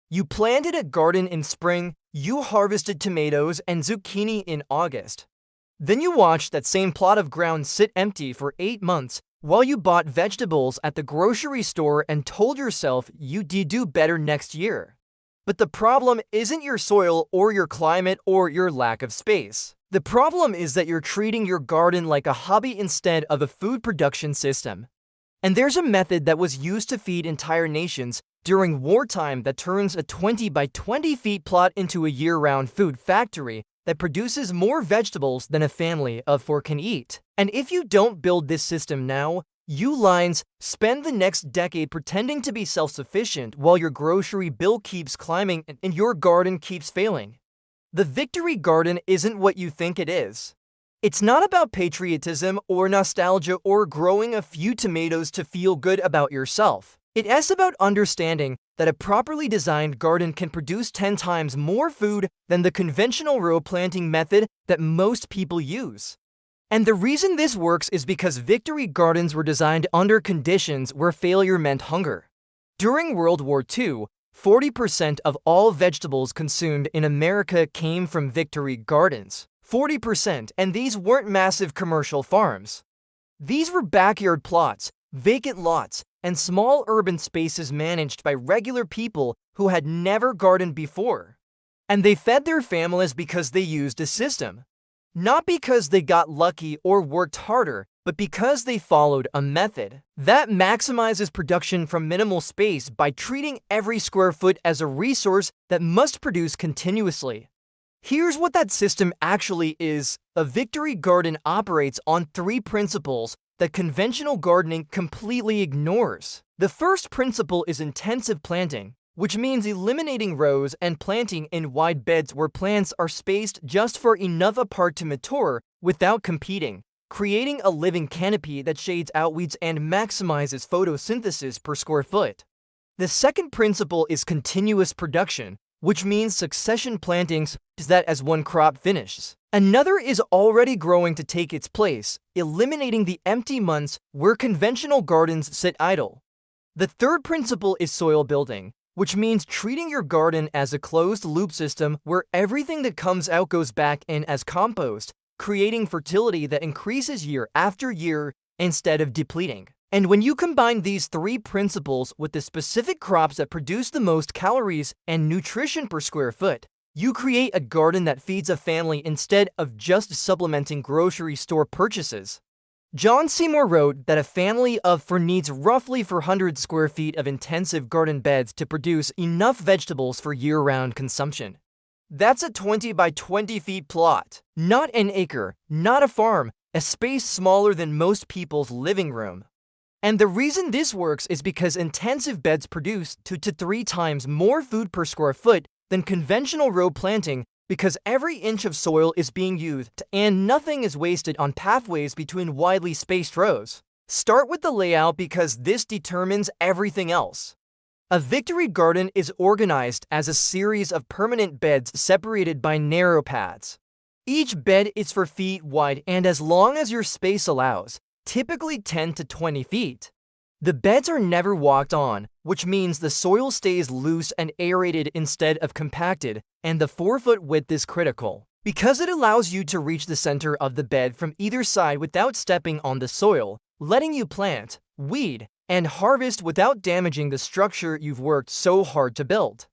You planted a garden in spring, you harvested tomatoes and zucchini in August. Then you watched that same plot of ground sit empty for 8 months while you bought vegetables at the grocery store and told yourself you'd do better next year. But the problem isn't your soil or your climate or your lack of space. The problem is that you're treating your garden like a hobby instead of a food production system. And there's a method that was used to feed entire nations during wartime that turns a 20 by 20 feet plot into a year-round food factory that produces more vegetables than a family of 4 can eat. And if you don't build this system now, you lines spend the next decade pretending to be self-sufficient while your grocery bill keeps climbing and your garden keeps failing. The victory garden isn't what you think it is. It's not about patriotism or nostalgia or growing a few tomatoes to feel good about yourself. It's about understanding that a properly designed garden can produce 10 times more food than the conventional row planting method that most people use. And the reason this works is because victory gardens were designed under conditions where failure meant hunger. During World War II, 40% of all vegetables consumed in America came from victory gardens. 40%, and these weren't massive commercial farms. These were backyard plots, vacant lots, and small urban spaces managed by regular people who had never gardened before. And they fed their families because they used a system. Not because they got lucky or worked harder, but because they followed a method that maximizes production from minimal space by treating every square foot as a resource that must produce continuously. Here's what that system actually is. A victory garden operates on 3 principles that conventional gardening completely ignores. The first principle is intensive planting, which means eliminating rows and planting in wide beds where plants are spaced just far enough apart to mature without competing, creating a living canopy that shades out weeds and maximizes photosynthesis per square foot. The second principle is continuous production, which means succession plantings that as one crop finishes, another is already growing to take its place, eliminating the empty months where conventional gardens sit idle. The third principle is soil building, which means treating your garden as a closed-loop system where everything that comes out goes back in as compost, creating fertility that increases year after year instead of depleting. And when you combine these 3 principles with the specific crops that produce the most calories and nutrition per square foot, you create a garden that feeds a family instead of just supplementing grocery store purchases. John Seymour wrote that a family of 4 needs roughly 400 square feet of intensive garden beds to produce enough vegetables for year-round consumption. That's a 20 by 20 feet plot, not an acre, not a farm, a space smaller than most people's living room. And the reason this works is because intensive beds produce 2 to 3 times more food per square foot than conventional row planting because every inch of soil is being used and nothing is wasted on pathways between widely spaced rows. Start with the layout because this determines everything else. A victory garden is organized as a series of permanent beds separated by narrow paths. Each bed is 4 feet wide and as long as your space allows, typically 10 to 20 feet. The beds are never walked on, which means the soil stays loose and aerated instead of compacted, and the 4-foot width is critical, because it allows you to reach the center of the bed from either side without stepping on the soil, letting you plant, weed, and harvest without damaging the structure you've worked so hard to build.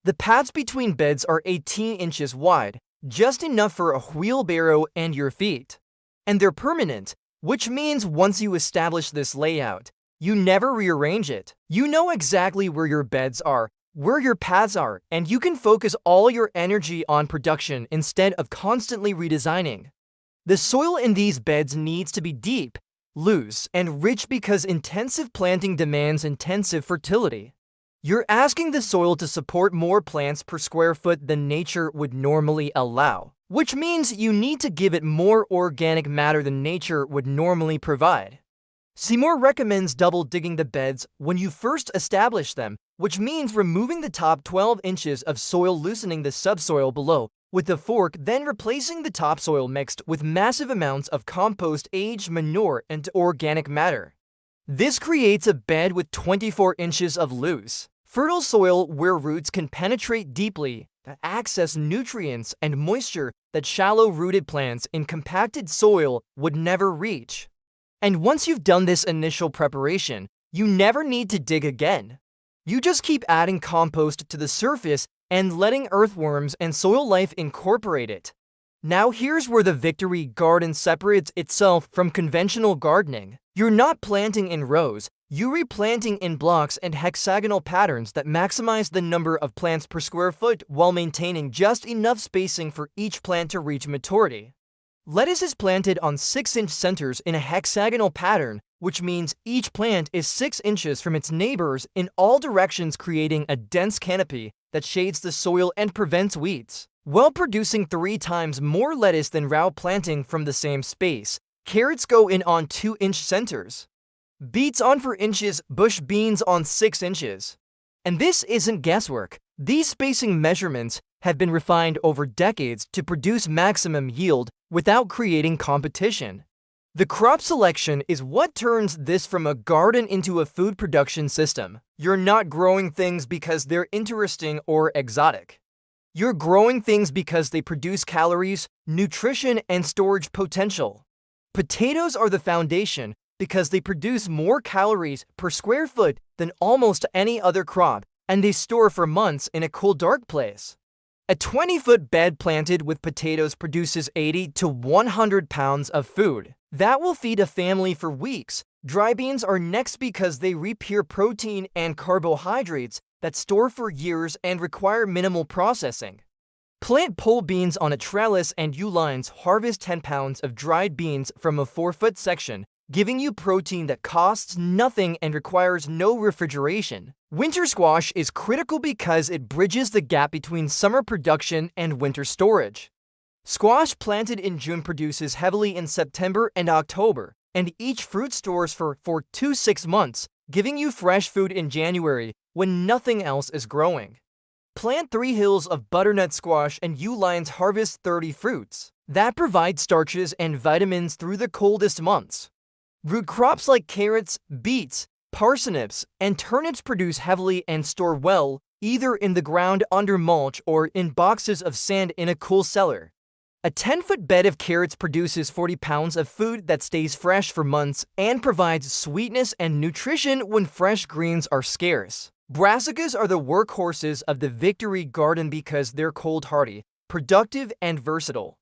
The paths between beds are 18 inches wide, just enough for a wheelbarrow and your feet. And they're permanent, which means once you establish this layout, you never rearrange it. You know exactly where your beds are, where your paths are, and you can focus all your energy on production instead of constantly redesigning. The soil in these beds needs to be deep, loose, and rich because intensive planting demands intensive fertility. You're asking the soil to support more plants per square foot than nature would normally allow, which means you need to give it more organic matter than nature would normally provide. Seymour recommends double digging the beds when you first establish them, which means removing the top 12 inches of soil, loosening the subsoil below with a fork, then replacing the topsoil mixed with massive amounts of compost, aged manure, and organic matter. This creates a bed with 24 inches of loose, Fertile soil where roots can penetrate deeply, that access nutrients and moisture that shallow-rooted plants in compacted soil would never reach. And once you've done this initial preparation, you never need to dig again. You just keep adding compost to the surface and letting earthworms and soil life incorporate it. Now here's where the Victory Garden separates itself from conventional gardening. You're not planting in rows, you're replanting in blocks and hexagonal patterns that maximize the number of plants per square foot while maintaining just enough spacing for each plant to reach maturity. Lettuce is planted on 6-inch centers in a hexagonal pattern, which means each plant is 6 inches from its neighbors in all directions, creating a dense canopy that shades the soil and prevents weeds. While producing 3 times more lettuce than row planting from the same space, carrots go in on 2-inch centers, beets on 4 inches, bush beans on 6 inches. And this isn't guesswork. These spacing measurements have been refined over decades to produce maximum yield without creating competition. The crop selection is what turns this from a garden into a food production system. You're not growing things because they're interesting or exotic. You're growing things because they produce calories, nutrition, and storage potential. Potatoes are the foundation because they produce more calories per square foot than almost any other crop, and they store for months in a cool, dark place. A 20-foot bed planted with potatoes produces 80 to 100 pounds of food. That will feed a family for weeks. Dry beans are next because they repair protein and carbohydrates that store for years and require minimal processing. Plant pole beans on a trellis and U-lines harvest 10 pounds of dried beans from a 4-foot section, giving you protein that costs nothing and requires no refrigeration. Winter squash is critical because it bridges the gap between summer production and winter storage. Squash planted in June produces heavily in September and October, and each fruit stores for 4 to 6 months, giving you fresh food in January when nothing else is growing. Plant 3 hills of butternut squash and U-lines harvest 30 fruits. That provides starches and vitamins through the coldest months. Root crops like carrots, beets, parsnips, and turnips produce heavily and store well, either in the ground under mulch or in boxes of sand in a cool cellar. A 10-foot bed of carrots produces 40 pounds of food that stays fresh for months and provides sweetness and nutrition when fresh greens are scarce. Brassicas are the workhorses of the Victory Garden because they're cold-hardy, productive, and versatile.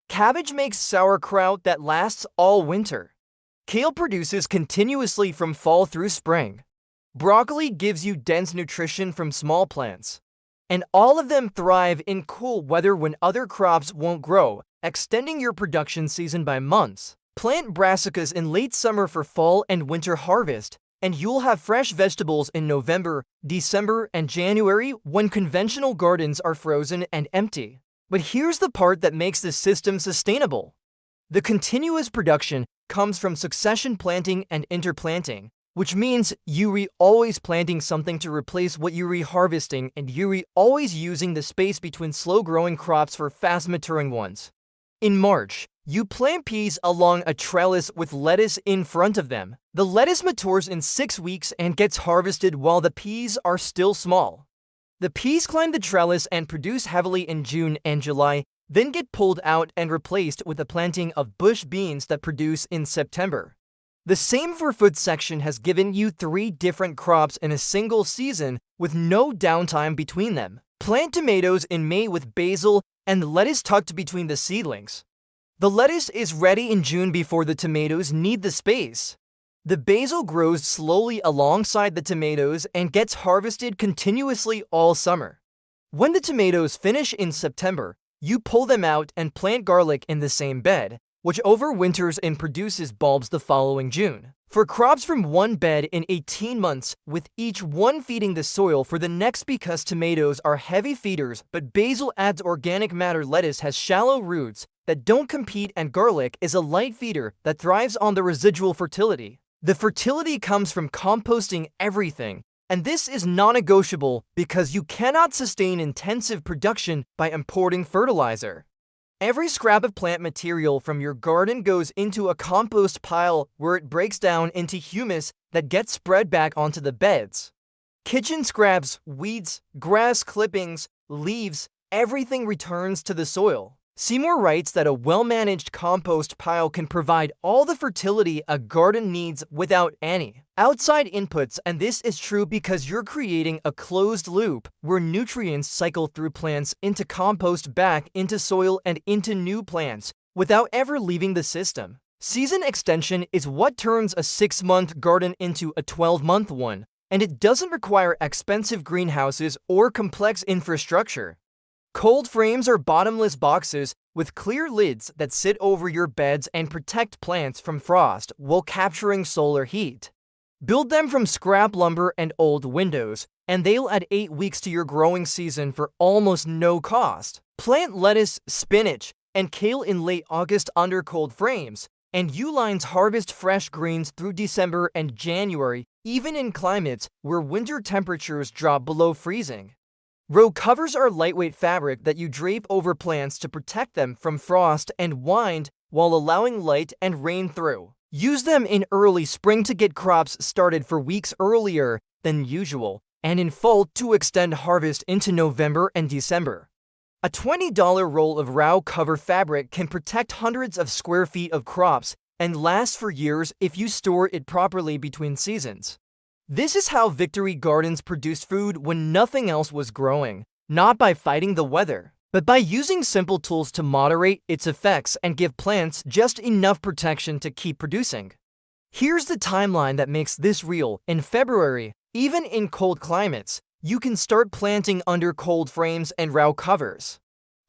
Cabbage makes sauerkraut that lasts all winter. Kale produces continuously from fall through spring. Broccoli gives you dense nutrition from small plants. And all of them thrive in cool weather when other crops won't grow, extending your production season by months. Plant brassicas in late summer for fall and winter harvest, and you'll have fresh vegetables in November, December, and January when conventional gardens are frozen and empty. But here's the part that makes this system sustainable. The continuous production comes from succession planting and interplanting, which means you're always planting something to replace what you're harvesting, and you're always using the space between slow-growing crops for fast-maturing ones. In March, you plant peas along a trellis with lettuce in front of them. The lettuce matures in 6 weeks and gets harvested while the peas are still small. The peas climb the trellis and produce heavily in June and July, then get pulled out and replaced with a planting of bush beans that produce in September. The same 4-foot section has given you 3 different crops in a single season with no downtime between them. Plant tomatoes in May with basil and lettuce tucked between the seedlings. The lettuce is ready in June before the tomatoes need the space. The basil grows slowly alongside the tomatoes and gets harvested continuously all summer. When the tomatoes finish in September, you pull them out and plant garlic in the same bed, which overwinters and produces bulbs the following June. For crops from one bed in 18 months, with each one feeding the soil for the next because tomatoes are heavy feeders, but basil adds organic matter. Lettuce has shallow roots that don't compete, and garlic is a light feeder that thrives on the residual fertility. The fertility comes from composting everything, and this is non-negotiable because you cannot sustain intensive production by importing fertilizer. Every scrap of plant material from your garden goes into a compost pile where it breaks down into humus that gets spread back onto the beds. Kitchen scraps, weeds, grass clippings, leaves, everything returns to the soil. Seymour writes that a well-managed compost pile can provide all the fertility a garden needs without any outside inputs, and this is true because you're creating a closed loop where nutrients cycle through plants into compost, back into soil, and into new plants without ever leaving the system. Season extension is what turns a 6-month garden into a 12-month one, and it doesn't require expensive greenhouses or complex infrastructure. Cold frames are bottomless boxes with clear lids that sit over your beds and protect plants from frost while capturing solar heat. Build them from scrap lumber and old windows, and they'll add 8 weeks to your growing season for almost no cost. Plant lettuce, spinach, and kale in late August under cold frames, and U-lines harvest fresh greens through December and January, even in climates where winter temperatures drop below freezing. Row covers are lightweight fabric that you drape over plants to protect them from frost and wind while allowing light and rain through. Use them in early spring to get crops started for weeks earlier than usual, and in fall to extend harvest into November and December. A $20 roll of row cover fabric can protect hundreds of square feet of crops and last for years if you store it properly between seasons. This is how Victory Gardens produced food when nothing else was growing, not by fighting the weather, but by using simple tools to moderate its effects and give plants just enough protection to keep producing. Here's the timeline that makes this real. In February, even in cold climates, you can start planting under cold frames and row covers.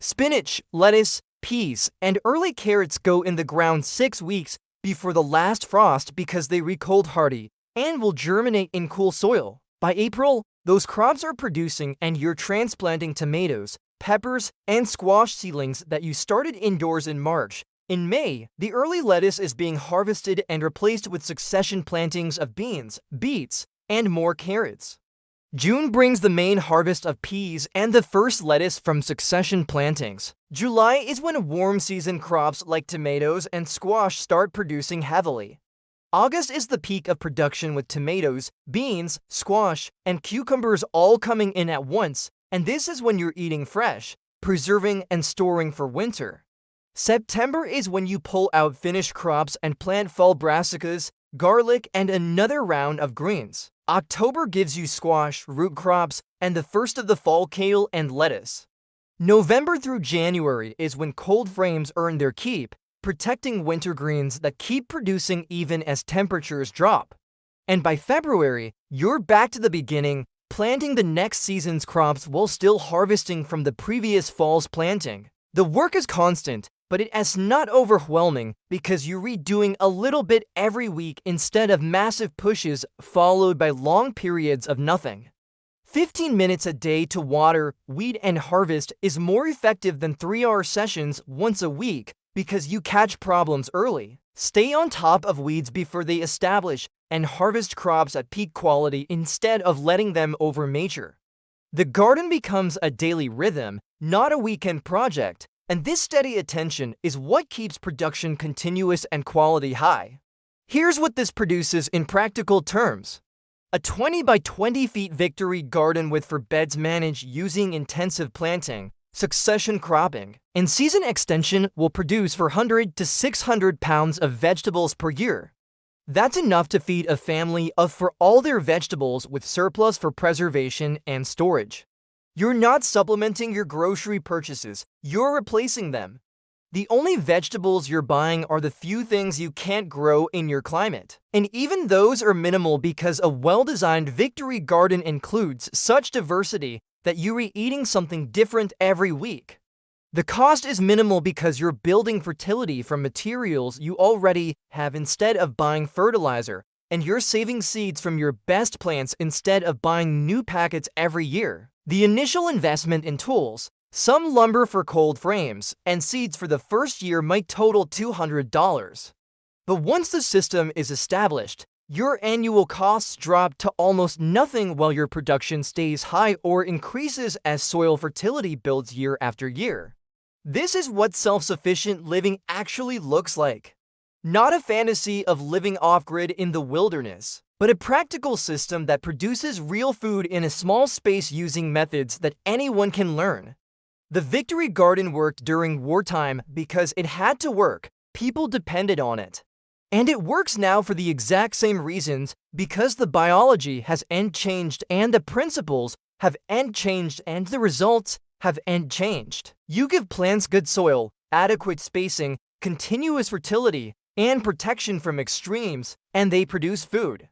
Spinach, lettuce, peas, and early carrots go in the ground 6 weeks before the last frost because they recold hardy and will germinate in cool soil. By April, those crops are producing and you're transplanting tomatoes, peppers, and squash seedlings that you started indoors in March. In May, the early lettuce is being harvested and replaced with succession plantings of beans, beets, and more carrots. June brings the main harvest of peas and the first lettuce from succession plantings. July is when warm season crops like tomatoes and squash start producing heavily. August is the peak of production with tomatoes, beans, squash, and cucumbers all coming in at once, and this is when you're eating fresh, preserving, and storing for winter. September is when you pull out finished crops and plant fall brassicas, garlic, and another round of greens. October gives you squash, root crops, and the first of the fall kale and lettuce. November through January is when cold frames earn their keep, protecting winter greens that keep producing even as temperatures drop. And by February, you're back to the beginning, planting the next season's crops while still harvesting from the previous fall's planting. The work is constant, but it is not overwhelming because you're redoing a little bit every week instead of massive pushes followed by long periods of nothing. 15 minutes a day to water, weed, and harvest is more effective than 3-hour sessions once a week because you catch problems early. Stay on top of weeds before they establish and harvest crops at peak quality instead of letting them overmature. The garden becomes a daily rhythm, not a weekend project, and this steady attention is what keeps production continuous and quality high. Here's what this produces in practical terms. A 20 by 20 feet Victory garden with for beds managed using intensive planting, succession cropping, and season extension will produce 400 to 600 pounds of vegetables per year. That's enough to feed a family of for all their vegetables with surplus for preservation and storage. You're not supplementing your grocery purchases, you're replacing them. The only vegetables you're buying are the few things you can't grow in your climate. And even those are minimal because a well-designed Victory garden includes such diversity that you're eating something different every week. The cost is minimal because you're building fertility from materials you already have instead of buying fertilizer, and you're saving seeds from your best plants instead of buying new packets every year. The initial investment in tools, some lumber for cold frames, and seeds for the first year might total $200. But once the system is established, your annual costs drop to almost nothing while your production stays high or increases as soil fertility builds year after year. This is what self-sufficient living actually looks like. Not a fantasy of living off-grid in the wilderness. but a practical system that produces real food in a small space using methods that anyone can learn. The Victory Garden worked during wartime because it had to work. People depended on it. And it works now for the exact same reasons, because the biology has changed and the principles have changed and the results have changed. You give plants good soil, adequate spacing, continuous fertility, and protection from extremes, and they produce food.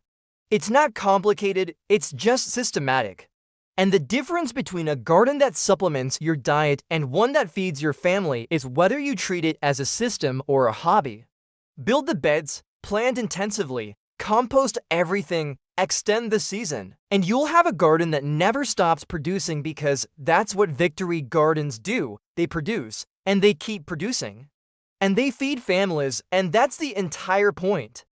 It's not complicated, it's just systematic. And the difference between a garden that supplements your diet and one that feeds your family is whether you treat it as a system or a hobby. Build the beds, plant intensively, compost everything, extend the season, and you'll have a garden that never stops producing, because that's what Victory Gardens do. They produce, and they keep producing. And they feed families, and that's the entire point.